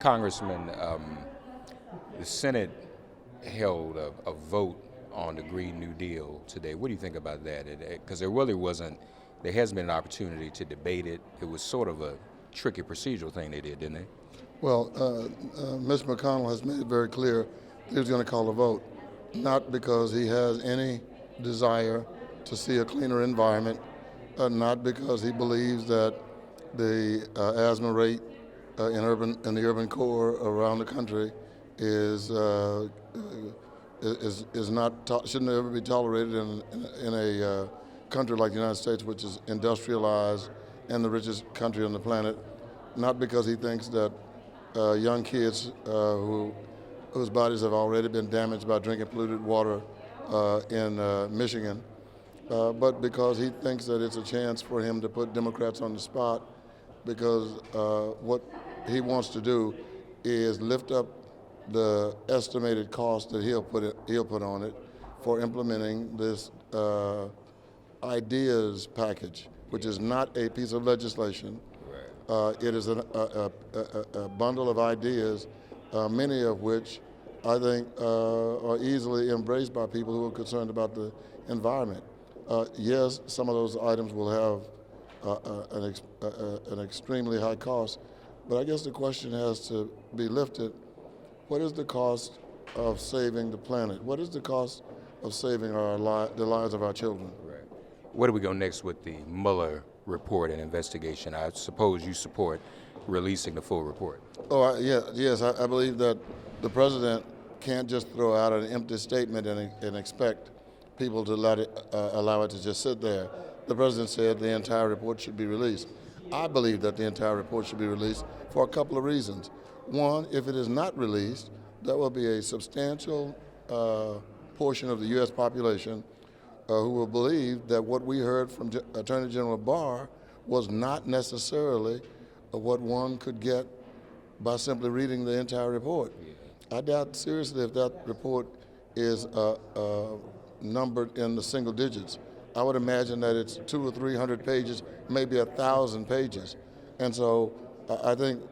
Congressman, the Senate held a vote on the Green New Deal today. What do you think about that? Because there really wasn't, there hasn't been an opportunity to debate it. It was sort of a tricky procedural thing they did, didn't they? Well, Mr. McConnell has made it very clear that he was going to call a vote, not because he has any desire to see a cleaner environment, not because he believes that the asthma rate in the urban core around the country is shouldn't ever be tolerated in a country like the United States, which is industrialized and the richest country on the planet. Not because he thinks that young kids whose bodies have already been damaged by drinking polluted water in Michigan, but because he thinks that it's a chance for him to put Democrats on the spot, because what he wants to do is lift up the estimated cost that he'll put on it for implementing this ideas package, which is not a piece of legislation. It is a bundle of ideas, many of which I think are easily embraced by people who are concerned about the environment. Yes, some of those items will have an extremely high cost, but I guess the question has to be lifted: what is the cost of saving the planet? What is the cost of saving the lives of our children? Right. Where do we go next with the Mueller report and investigation? I suppose you support releasing the full report. Yes. I believe that the president can't just throw out an empty statement and expect people to allow it to just sit there. The president said the entire report should be released. I believe that the entire report should be released for a couple of reasons. One, if it is not released, that will be a substantial portion of the U.S. population who will believe that what we heard from Attorney General Barr was not necessarily what one could get by simply reading the entire report. I doubt seriously if that report is numbered in the single digits. I would imagine that it's 200 or 300 pages, maybe 1,000 pages. And so I think,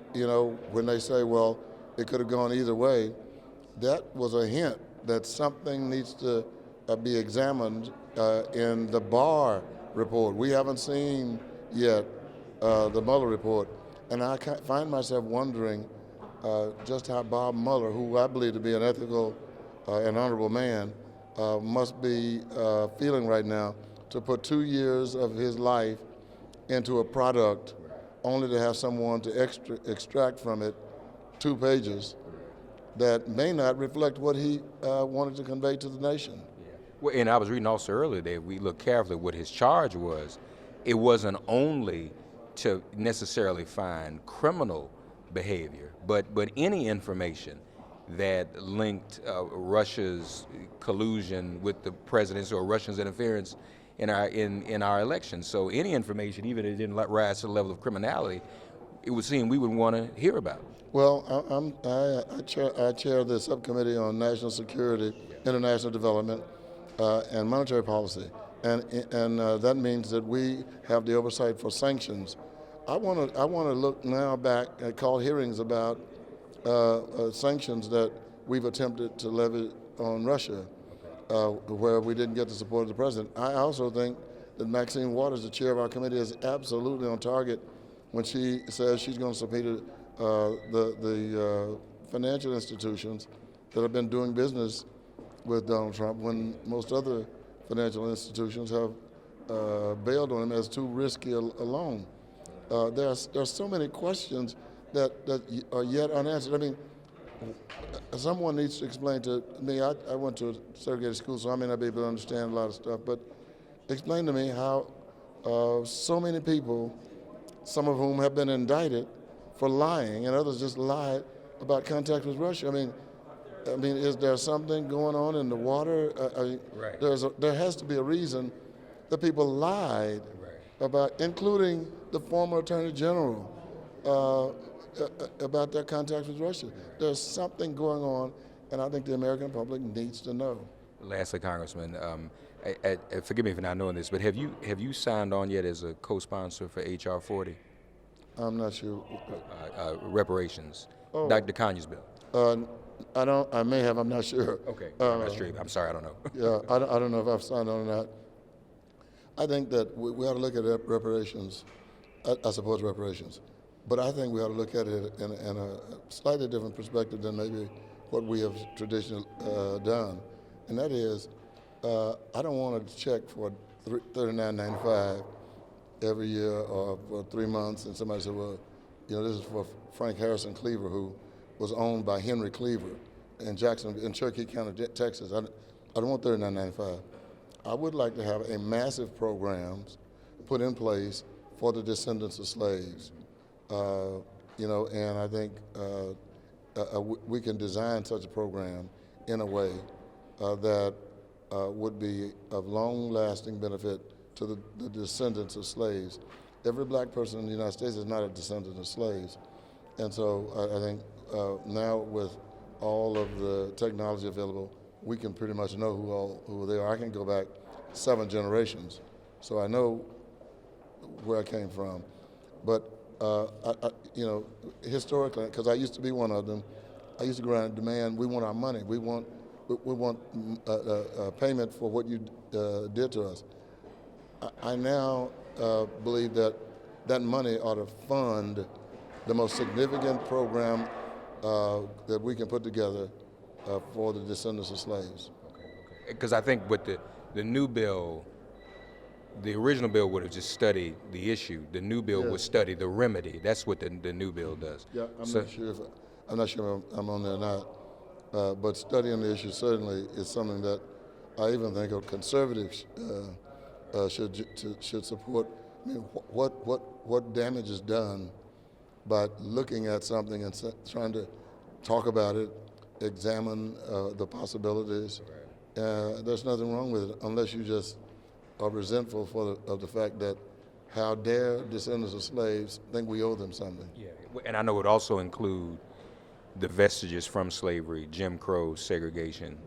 when they say, well, it could have gone either way, that was a hint that something needs to be examined in the Barr report. We haven't seen yet the Mueller report. And I find myself wondering just how Bob Mueller, who I believe to be an ethical and honorable man, must be feeling right now to put 2 years of his life into a product only to have someone to extract from it 2 pages that may not reflect what he wanted to convey to the nation. Well, and I was reading also earlier that we looked carefully what his charge was. It wasn't only to necessarily find criminal behavior, but any information that linked Russia's collusion with the presidents or Russia's interference in our elections. So any information, even if it didn't rise to the level of criminality, it would seem we would want to hear about. Well, I chair the subcommittee on national security, international development, and monetary policy, and that means that we have the oversight for sanctions. I want to look now back at call hearings about sanctions that we've attempted to levy on Russia, where we didn't get the support of the president. I also think that Maxine Waters, the chair of our committee, is absolutely on target when she says she's going to subpoena the financial institutions that have been doing business with Donald Trump, when most other financial institutions have bailed on him as too risky a loan. There are so many questions that are yet unanswered. I mean, someone needs to explain to me. I went to a segregated school, so I may not be able to understand a lot of stuff, but explain to me how so many people, some of whom have been indicted for lying, and others just lied about contact with Russia. I mean, is there something going on in the water? Right. There has to be a reason that people lied about, including the former Attorney General, about their contact with Russia. There's something going on, and I think the American public needs to know. Lastly, Congressman, forgive me for not knowing this, but have you signed on yet as a co-sponsor for H.R. 40? I'm not sure. Reparations. Oh. Dr. Kanye's bill. I don't. I may have. I'm not sure. Okay, I'm not sure. I'm sorry, I don't know. Yeah, I don't know if I've signed on or not. I think that we ought to look at reparations. I support reparations, but I think we ought to look at it in a slightly different perspective than maybe what we have traditionally done, and that is, I don't want to check for $39.95 every year or for 3 months, and somebody said, well, this is for Frank Harrison Cleaver, who was owned by Henry Cleaver in Cherokee County, Texas. I don't want $39.95. I would like to have a massive programs put in place for the descendants of slaves. And I think we can design such a program in a way that would be of long-lasting benefit to the descendants of slaves. Every black person in the United States is not a descendant of slaves. And so I think now with all of the technology available, we can pretty much know who they are. I can go back 7 generations, so I know where I came from. But historically, because I used to be one of them, I used to go around and demand, we want our money. We want payment for what you did to us. I now believe that money ought to fund the most significant program that we can put together for the descendants of slaves. Because I think with the new bill, the original bill would have just studied the issue. The new bill would study the remedy. That's what the new bill does. Yeah, I'm not sure if I'm on there or not. But studying the issue certainly is something that I even think conservatives should support. I mean, what damage is done by looking at something and trying to talk about it, examine the possibilities. There's nothing wrong with it unless you just are resentful of the fact that how dare descendants of slaves think we owe them something. Yeah, and I know it would also include the vestiges from slavery, Jim Crow, segregation,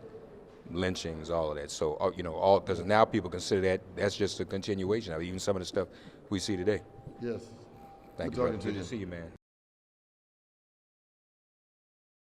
lynchings, all of that. So, because now people consider that's just a continuation of even some of the stuff we see today. Yes. Thank you, brother. Good to see you, man.